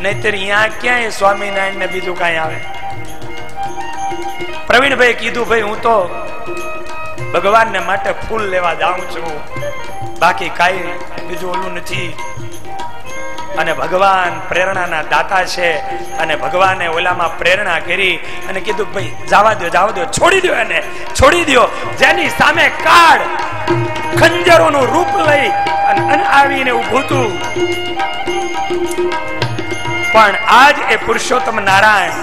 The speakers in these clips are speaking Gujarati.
નહીતર અહીંયા ક્યાંય સ્વામિનારાયણ ને બીજું કઈ આવે. પ્રવીણભાઈ કીધું, ભાઈ હું તો ભગવાનને માટે ફૂલ લેવા જાઉં છું, બાકી કઈ બીજું ઓલું નથી. અને ભગવાન પ્રેરણાના દાતા છે, અને ભગવાને ઓલામાં પ્રેરણા કરી અને કીધું ભાઈ જવા દો, છોડી દો એને, છોડી દો. જેની સામે કાળ ખંજરોનું રૂપ લઈ અને આવીને ઉભું હતું, પણ આજ એ પુરુષોત્તમ નારાયણ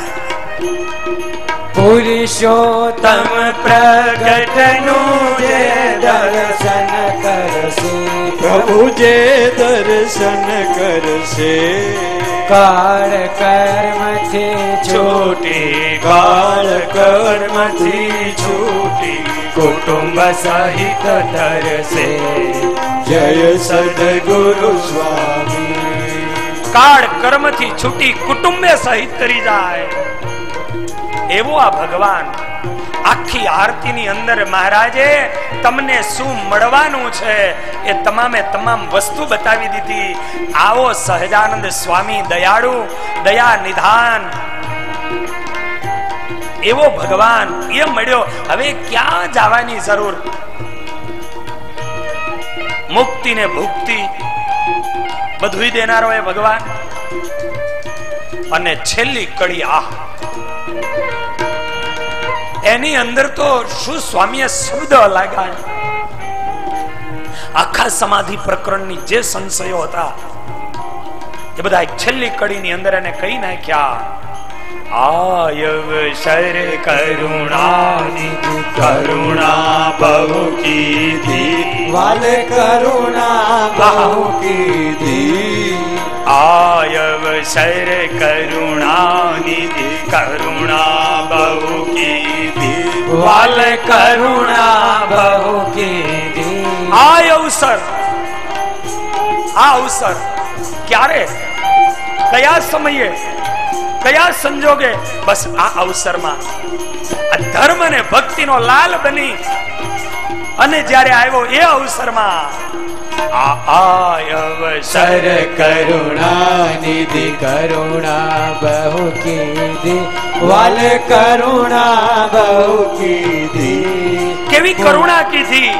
પુરુષોત્તમ પ્રગટનું જે દર્શન કરશે, પ્રભુ જે દર્શન કરશે, કાળ કર્મથી છૂટી, કાળ કર્મથી છૂટી, કુટુંબ સહિત તરસે. જય સદગુરુ સ્વામી. કાળ કર્મથી છૂટી કુટુંબે સહિત તરી જાય એવો આ ભગવાન. આખી આરતીની અંદર મહારાજે તમને શું મળવાનું છે એ તમામે તમામ વસ્તુ બતાવી દીધી. આવો સહજાનંદ સ્વામી દયાળુ, દયા નિધાન એવો ભગવાન એ મળ્યો. હવે ક્યાં જવાની જરૂર? મુક્તિ ને ભુક્તિ બધું દેનારો એ ભગવાન. અને છેલ્લી કડી આ, એની અંદર તો શું સ્વામીએ શબ્દ લાગ્યા. આખા સમાધિ પ્રકરણની જે સંશયો હતા એ બધા એક છેલ્લી કડીની અંદર એને કહી નાખ્યા. આયવ શર કરુણાની કરુણા બહુ કીધી, વાલ કરુણા બહુ કીધી. આયવ શર કરુણાની કરુણા બહુ કીધી, વાલ કરુણા બહુ કીધી. આ અવસર, આ અવસર ક્યારે, કયા સમયે, કયા સંજોગે? બસ આ અવસરમાં આ ધર્મ અને ભક્તિનો લાલ બની અને જ્યારે આવ્યો એ અવસરમાં અવસર કરુણા નિધિ કરુણા બહુ કીધી, વાલ કરુણા બહુ કીધી. કેવી કરુણા કીધી,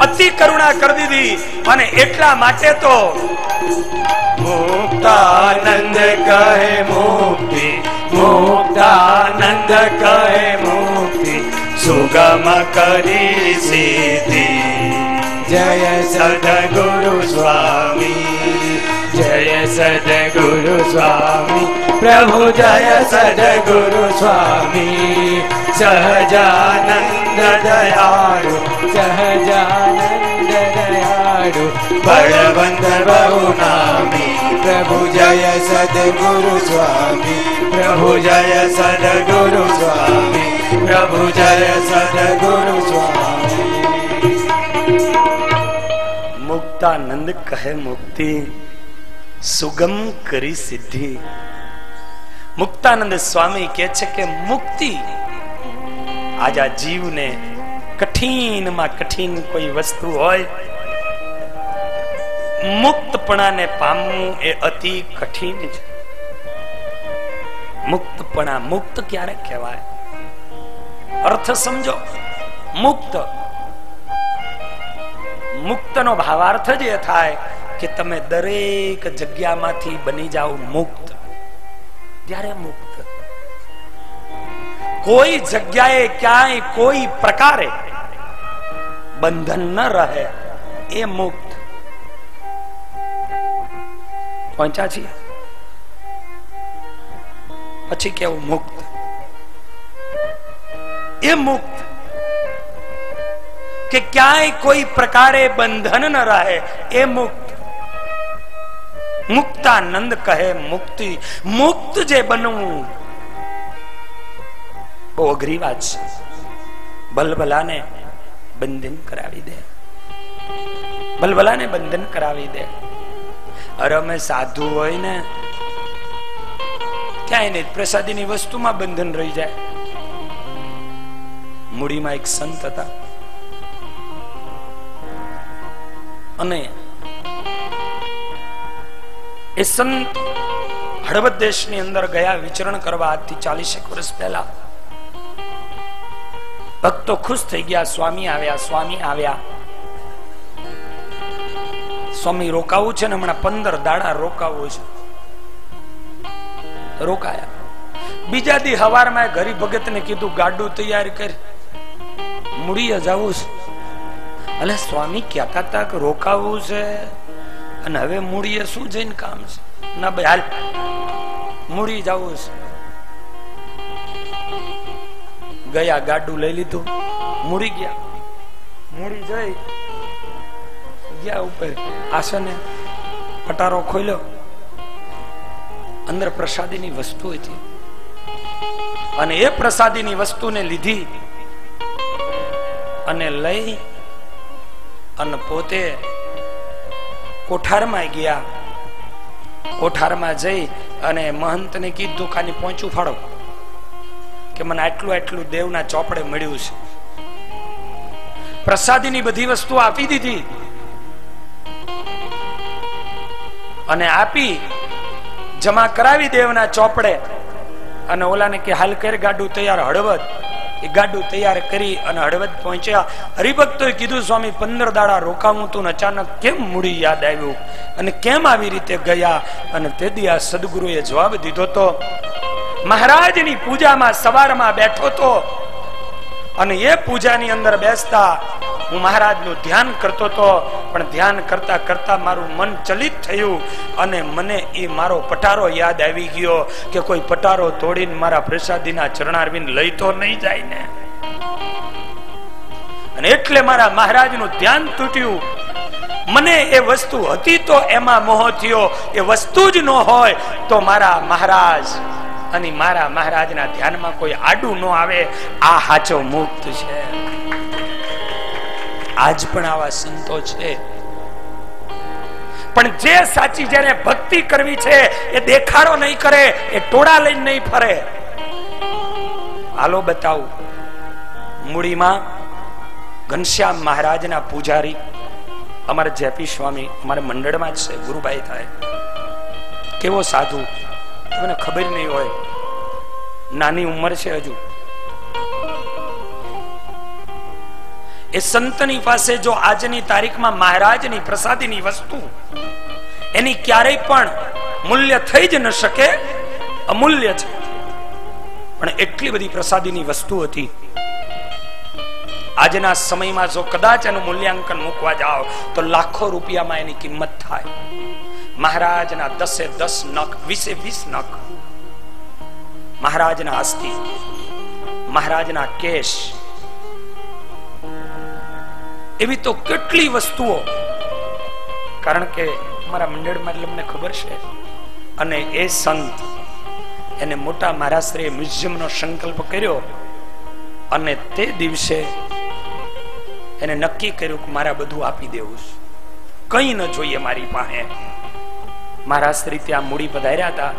અતિ કરુણા કરી દીધી. અને એટલા માટે તો મુક્તાનંદ કહે મુક્તિ, મુક્તાનંદ કહે મુક્તિ, સુગમ કરી સીધી. જય સદગુરુ સ્વામી, જય સદગુરુ સ્વામી, પ્રભુ જય સદગુરુ સ્વામી. સહજાનંદ દયાળુ, સહજાનંદ દયાળુ, બળવંત બહુ નામી, પ્રભુ જય સદગુરુ સ્વામી, પ્રભુ જય સદગુરુ સ્વામી, પ્રભુ જય સદગુરુ સ્વામી. મુક્તાનંદ કહે મુક્તિ, સુગમ કરી સિદ્ધિ. મુક્તાનંદ સ્વામી કહે છે કે મુક્તિ આજ આ જીવને કઠિનમાં કઠિન કોઈ વસ્તુ હોય, મુક્તપણાને પામવું એ અતિ કઠિન છે. મુક્તપણા, મુક્ત ક્યારે કહેવાય? અર્થ સમજો. મુક્ત, મુક્તનો ભાવાર્થ જ એ થાય કે તમે દરેક જગ્યામાંથી બની જાઓ મુક્ત. ત્યારે મુક્ત. કોઈ જગ્યાએ ક્યાંય કોઈ પ્રકારે બંધન ન રહે એ મુક્ત. પહોંચ્યા છીએ પછી કેવું મુક્ત? એ મુક્ત કે ક્યાંય કોઈ પ્રકારે બંધન ન રહે એ મુક્ત. મુક્તાનંદ કહે મુક્તિ. મુક્ત જે બનવું બહુ અઘરી વાત છે. ભલભલાને બંધન કરાવી દે, ભલભલાને બંધન કરાવી દે. અરે અમે સાધુ હોય ને ક્યાંય નહીં, પ્રસાદીની વસ્તુમાં બંધન રહી જાય. મૂડીમાં એક સંત હતા અને એ સંત હળવદ દેશની અંદર ગયા વિચરણ કરવા આજથી 40 વર્ષ પહેલા. ભક્તો ખુશ થઈ ગયા. સ્વામી આવ્યા, સ્વામી આવ્યા. સ્વામી રોકાવું છે ને, હમણાં 15 દાડા રોકાવું છે. રોકાયા. બીજા દી હવારમાં ગરીબ ભગત ને કીધું ગાડું તૈયાર કર, મૂડીએ જવું છે. અલે સ્વામી કહેતા હતા કે રોકાવું છે, અને હવે મૂડીએ શું જઈને કામ છે? ના ભાઈ હાલ, મૂડી જવું છે. ગયા, ગાડું લઈ લીધું, મૂડી ગયા. મૂડી જઈ ગયા ઉપર આસને, પટારો ખોલ્યો. અંદર પ્રસાદીની વસ્તુ હતી, અને એ પ્રસાદીની વસ્તુને લીધી અને લઈ અને પોતે કોઠારમાં ગયા. કોઠારમાં જઈ અને મહંતને કીધું ખાલી પહોંચું ફાળો કે મને આટલું આટલું દેવના ચોપડે મળ્યું છે. પ્રસાદીની બધી વસ્તુ આપી દીધી અને આપી જમા કરાવી દેવના ચોપડે. અને ઓલાને કે હાલ કર ગાડું તૈયાર હળવદ. એ ગાડું તૈયાર કરી અને હળવદ પહોંચ્યા. હરિભક્તોએ કીધું સ્વામી 15 દાડા રોકાવું તું, અચાનક કેમ મૂડી યાદ આવ્યું અને કેમ આવી રીતે ગયા? અને તેથી આ સદગુરુએ જવાબ દીધો તો, મહારાજની પૂજામાં સવારમાં બેઠો તો, અને એ પૂજાની અંદર બેસતા હું મહારાજનું ધ્યાન કરતો તો, પણ ધ્યાન કરતા કરતા મારું મન ચલિત થયું અને મને એ મારો પટારો યાદ આવી ગયો કે કોઈ પટારો તોડીને મારા પ્રસાદીના ચરણારવિંદ લઈ તો નહીં જાય ને. અને એટલે મારા મહારાજનું ધ્યાન તૂટ્યું. મને એ વસ્તુ હતી તો એમાં મોહ થયો. એ વસ્તુ જ ન હોય તો મારા મહારાજ અને મારા મહારાજના ધ્યાનમાં કોઈ આડું ન આવે. આ સાચો મુક્ત છે. આજ પણ આવા સંતો છે, પણ જે સાચી જેને ભક્તિ કરવી છે એ દેખાડો નહીં કરે, એ ટોળા લઈને નહીં ફરે. હાલો બતાવું. મૂડીમાં ઘનશ્યામ મહારાજના પૂજારી અમારા જેપી સ્વામી અમારા મંડળમાં જ છે, ગુરુભાઈ થાય. કેવો સાધુ, તમને ખબર નહીં હોય, નાની ઉંમર છે હજુ. એ સંતની પાસે જો આજની તારીખમાં મહારાજની પ્રસાદીની વસ્તુ એની ક્યારેય પણ મૂલ્ય થઈ જ ન શકે, અમૂલ્ય છે. પણ એટલી બધી પ્રસાદીની વસ્તુ હતી. આજના સમયમાં જો કદાચ એનું મૂલ્યાંકન મૂકવા જાઓ તો લાખો રૂપિયામાં એની કિંમત થાય. મહારાજના 10 નખ, 20 નખ, મહારાજના અસ્થિ, મહારાજના કેશ, એવી તો કેટલી વસ્તુઓ. કારણ કે મારા મંડળમાં એટલે મને ખબર છે. અને એ સંત એને મોટા મહારાજશ્રીએ મ્યુઝિયમનો સંકલ્પ કર્યો અને તે દિવસે એને નક્કી કર્યું કે મારા બધું આપી દેવું, કઈ ન જોઈએ મારી પાસે. મહારાજશ્રી ત્યાં મૂડી પધાર્યા હતા.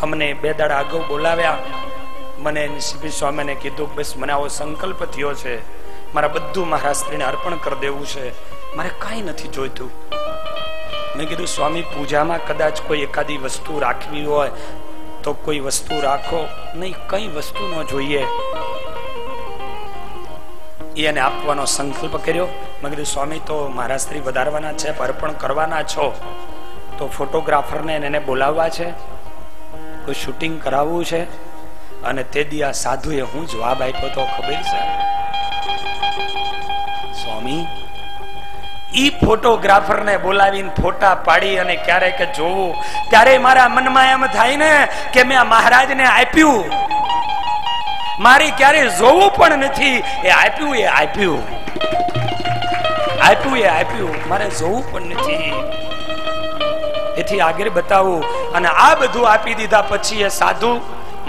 અમને 2 દાડા અગાઉ બોલાવ્યા. મને સીપી સ્વામીને કીધું બસ મને આવો સંકલ્પ થયો છે, મારા બધું મહારાજશ્રીને અર્પણ કરી દેવું છે, મારે કઈ નથી જોઈતું. મેં કીધું સ્વામી પૂજામાં કદાચ કોઈ એકાદી વસ્તુ રાખવી હોય તો કોઈ વસ્તુ રાખો, નહીં કઈ વસ્તુ ન જોઈએ. એને આપવાનો સંકલ્પ કર્યો. મેં કીધું સ્વામી તો મહારાજશ્રી વધારવાના છે, અર્પણ કરવાના છો, તો ફોટોગ્રાફરને એને બોલાવવા છે, કોઈ શૂટિંગ કરાવવું છે. અને તે દી આ સાધુએ હું જવાબ આપ્યો તો ખબર છે સ્વામી? ઈ ફોટોગ્રાફરને બોલાવીને ફોટા પાડી અને ક્યારેક જોવું ત્યારે મારા મનમાં એમ થાય ને કે મેં આ મહારાજને આપ્યું, મારી ક્યારે જોવું પણ નથી. એ આપ્યું, એ આપ્યું, આપ્યું, એ આપ્યું, મારે જોવું પણ નથી. એથી આગળ બતાવું. અને આ બધું આપી દીધા પછી એ સાધુ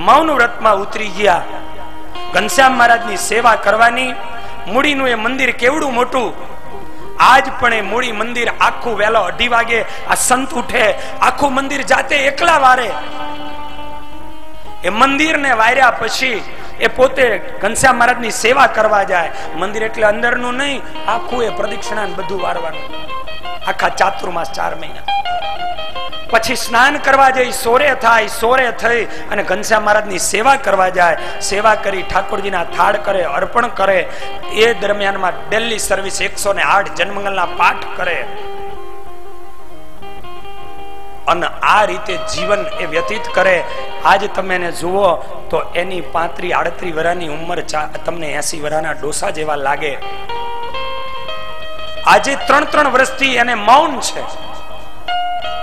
મૌન વ્રતમાં ઉતરી ગયા. ઘનશ્યામ મહારાજની સેવા કરવાની. મૂડીનું એ મંદિર કેવડું મોટું. આજ પણ એ મૂડી મંદિર આખું વેલો 2:30 વાગે આ સંત ઉઠે, આખું મંદિર જાતે એકલા વારે. એ મંદિરને વાર્યા પછી એ પોતે ઘનશ્યામ મહારાજની સેવા કરવા જાય. મંદિર એટલે અંદરનું નહીં, આખું એ પ્રદક્ષિણા બધું વારવાનું, આખા ચાતુર્માસ 4 મહિના. પછી સ્નાન કરવા જઈ, સોરે થાય, સોરે થઈ અને ઘનશ્યામ મહારાજની સેવા કરવા જાય. સેવા કરી ઠાકોરજીના થાળ કરે, અર્પણ કરે. એ દરમિયાનમાં ડેલી સર્વિસ 108 જન્મંગલના પાઠ કરે અને આ રીતે જીવન એ વ્યતીત કરે. આજ તમે એને જુઓ તો એની 35-38 વર્ષની ઉંમર તમને 80 વર્ષના ડોસા જેવા લાગે. આજે 3 વર્ષથી એને મૌન છે.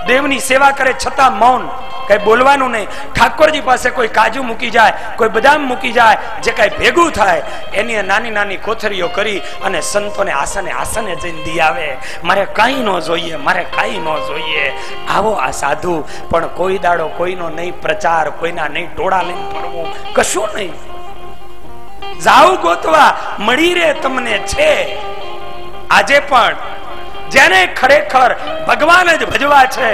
દેવની સેવા કરે છતાં મૌન, કઈ બોલવાનું નહીં. ઠાકોરજી પાસે કોઈ કાજુ મૂકી જાય, કોઈ બદામ મૂકી જાય, જે કઈ ભેગું થાય એની નાની નાની કોથરીઓ કરી અને સંતોને આસને આસને જઈને દી આવે. મારે કઈ ન જોઈએ, મારે કઈ ન જોઈએ. આવો આ સાધુ. પણ કોઈ દાડો કોઈનો નહીં પ્રચાર, કોઈના નહીં ટોળા લઈને ફરવું, કશું નહીં. જાવ ગોતવા, મળી રે તમને છે. આજે પણ જેને ખરેખર ભગવાન જ ભજવા છે,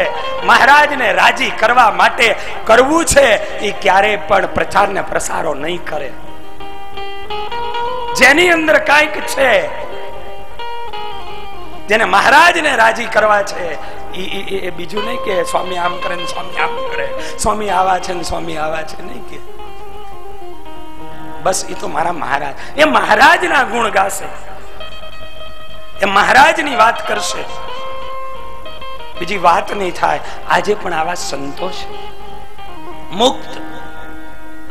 મહારાજને રાજી કરવા માટે કરવું છે, એ ક્યારેય પણ પ્રચાર ને પ્રસારો નહીં કરે. જેની અંદર કાંઈક છે, જેને મહારાજને રાજી કરવા છે, એ બીજું નહીં કે સ્વામી આમ કરે ને સ્વામી આમ કરે, સ્વામી આવા છે ને સ્વામી આવા છે, નહીં કે બસ એ તો મારા મહારાજ. એ મહારાજના ગુણ ગાશે, એ મહારાજની વાત કરશે, બીજી વાત નહીં થાય. આજે પણ આવા સંતો છે મુક્ત.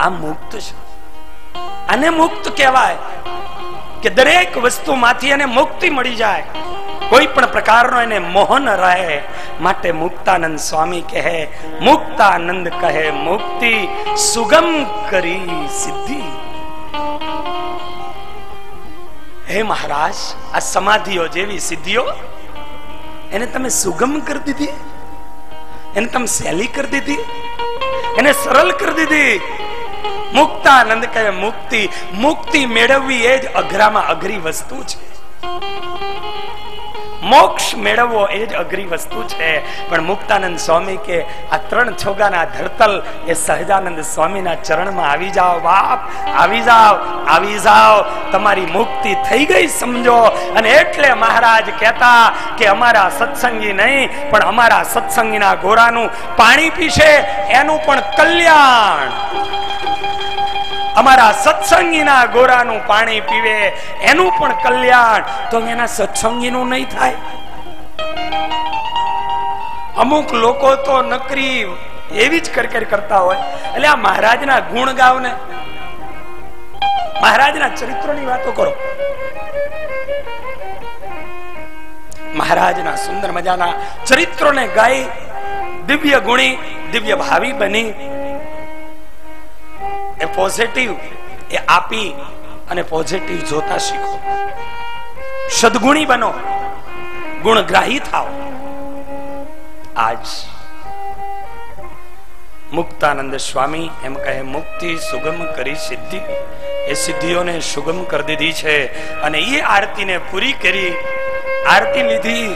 આ મુક્ત છે. આને મુક્ત કહેવાય કે દરેક વસ્તુમાંથી એને મુક્તિ મળી જાય, કોઈ પણ પ્રકારનો એને મોહ ન રહે. માટે મુક્તાનંદ સ્વામી કહે, મુક્તાનંદ કહે મુક્તિ સુગમ કરી સિદ્ધિ. હે મહારાજ, આ સમાધિઓ જેવી સિદ્ધિઓ એને તમે સુગમ કરી દીધી, એને તમે સહેલી કરી દીધી, એને સરળ કરી દીધી. મુક્તાનંદ કહે મુક્તિ, મુક્તિ મેળવવી એ જ અઘરામાં અઘરી વસ્તુ છે. મોક્ષ મેળવવો એ જ અઘરી વસ્તુ છે. પણ મુક્તાનંદ સ્વામી કે આ 3 છોગાના ધરતલ એ સહજાનંદ સ્વામીના ચરણમાં આવી જાઓ બાપ, આવી જાઓ, આવી જાઓ, તમારી મુક્તિ થઈ ગઈ સમજો. અને એટલે મહારાજ કહેતા કે અમારા સત્સંગી નહીં, પણ અમારા સત્સંગીના ગોરાનું પાણી પીશે એનું પણ કલ્યાણ. અમારા સત્સંગીના ગોરાનું પાણી પીવે એનું પણ કલ્યાણ. તો એના સત્સંગીનું નહીં થાય. અમુક લોકો તો નકરી એવી જ કરતા હોય. એટલે આ મહારાજના ગુણ ગાવ ને, મહારાજના ચરિત્રોની વાતો કરો. મહારાજના સુંદર મજાના ચરિત્રોને ગાઈ દિવ્ય ગુણી, દિવ્ય ભાવી બની. એ પોઝિટિવ એ આપી અને પોઝિટિવ જોતા શીખો. સદગુણી બનો, ગુણગ્રાહી થાઓ. આજ મુક્તાનંદ સ્વામી એમ કહે મુક્તિ સુગમ કરી સિદ્ધિ. એ સિદ્ધિઓને સુગમ કરી દીધી છે અને એ આરતીને પૂરી કરી, આરતી લીધી.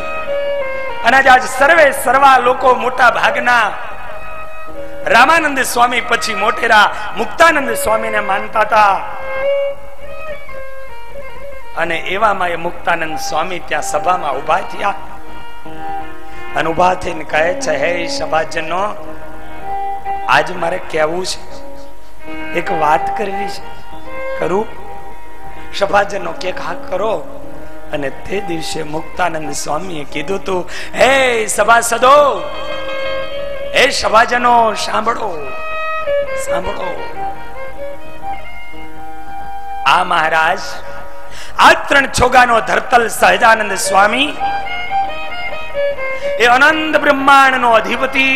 અને આજ સર્વે સર્વા લોકો મોટા ભાગના રામાનંદ સ્વામી પછી મોટેરા મુક્તાનંદ સ્વામીને માનતા હતા. અને એવામાં એ મુક્તાનંદ સ્વામી ત્યાં સભામાં ઉભા થયા અને ઉભા થઈને કહે છે, હે સભાજનો, આજ મારે કહેવું છે, એક વાત કરવી છે. કરું? સભાજનો કે હા કરો. અને તે દિવસે મુક્તાનંદ સ્વામીએ કીધું તું, હે સભાસદો, હે સભાજનો, સાંભળો, સાંભળો. આ મહારાજ, આ 3 છોગાનો ધરતલ સહજાનંદ સ્વામી એ અનંત બ્રહ્માંડ નો અધિપતિ,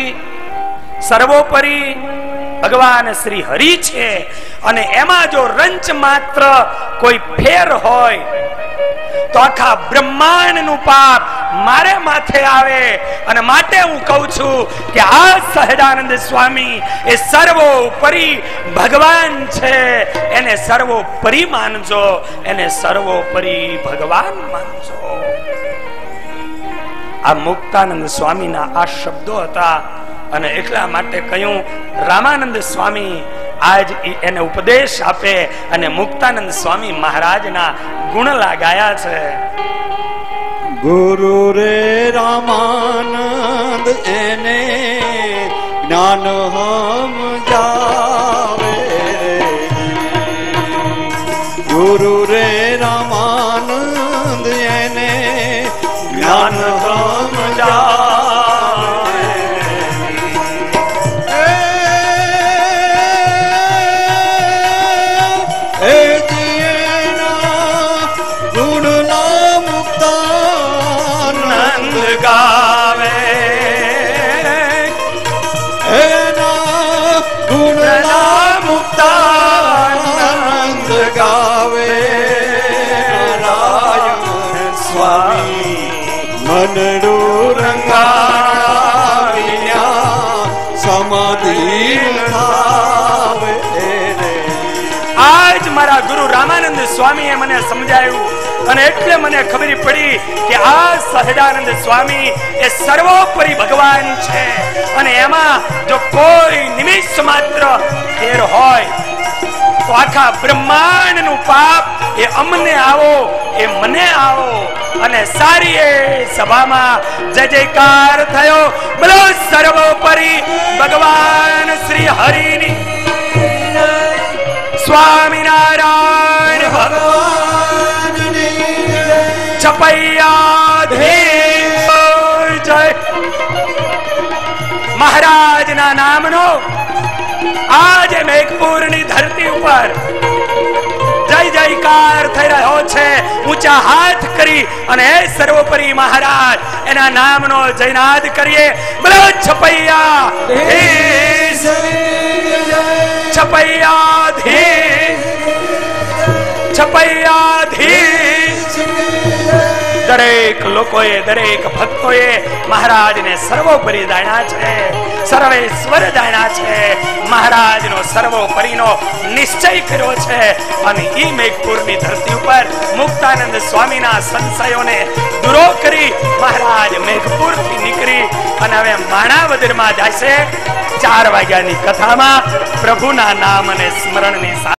સર્વોપરી ભગવાન શ્રી હરિ છે. અને એમાં જો રંચ માત્ર કોઈ ફેર હોય તો આખા બ્રહ્માંડ નું પાપ મારે માથે આવે. અને માટે હું કહું છું કે આ સહજાનંદ સ્વામી એ સર્વોપરી ભગવાન છે. એને સર્વોપરી માનજો, એને સર્વોપરી ભગવાન માનજો. આ મુક્તાનંદ સ્વામીના આ શબ્દો હતા. અને એટલા માટે કહ્યું, રામાનંદ સ્વામી આજ એને ઉપદેશ આપે અને મુક્તાનંદ સ્વામી મહારાજના ગુણ લાગાયા છે. ગુરુ રે રામાનંદ એને જ્ઞાન હમ જાવે ગુરુ રે રામાનંદ એને જ્ઞાન હમ જાવે એ જીએના ગુણના મુક્તાનંદ ગાવે એના ગુણના મુક્તાનંદ ગાવે નારાયણ સ્વામી મનડું રંગાવ્યા સમાધિ થાવે આજ મારા ગુરુ રામાનંદ સ્વામીએ મને સમજાયું અને એટલે મને ખબર પડી કે આ સહજાનંદ સ્વામી એ સર્વોપરી ભગવાન છે અને એમાં જો કોઈ નિમિષ માત્ર ફેર હોય તો આખા બ્રહ્માંડનું પાપ એ અમને આવો એ મને આવો અને સારી એ સભામાં જય જયકાર થયો. બોલો સર્વોપરી ભગવાન શ્રી હરિની સ્વામિનારાયણ ભગવાન છપૈયાધીશ જય. મહારાજના નામનો આજે મેઘપુરની ધરતી ઉપર જય જયકાર થઈ રહ્યો છે. ઊંચા હાથ કરી અને સર્વોપરી મહારાજ એના નામનો જયનાદ કરીએ. બોલો છપૈયાધીશ છપૈયાધીશ છપૈયાધીશ. દરેક લોકોએ દરેક ભક્તોએ મહારાજને સર્વોપરી જાણ્યા છે, સર્વેશ્વર જાણ્યા છે, મહારાજનો સર્વોપરીનો નિશ્ચય કર્યો છે અને ઈ મેઘપુરની ધરતી ઉપર મુક્તાનંદ સ્વામીના સંશયોને દૂરો કરી મહારાજ મેઘપુરથી નીકળી અને હવે માણાવદરમાં જશે. 4 વાગ્યાની કથામાં પ્રભુના નામ અને સ્મરણની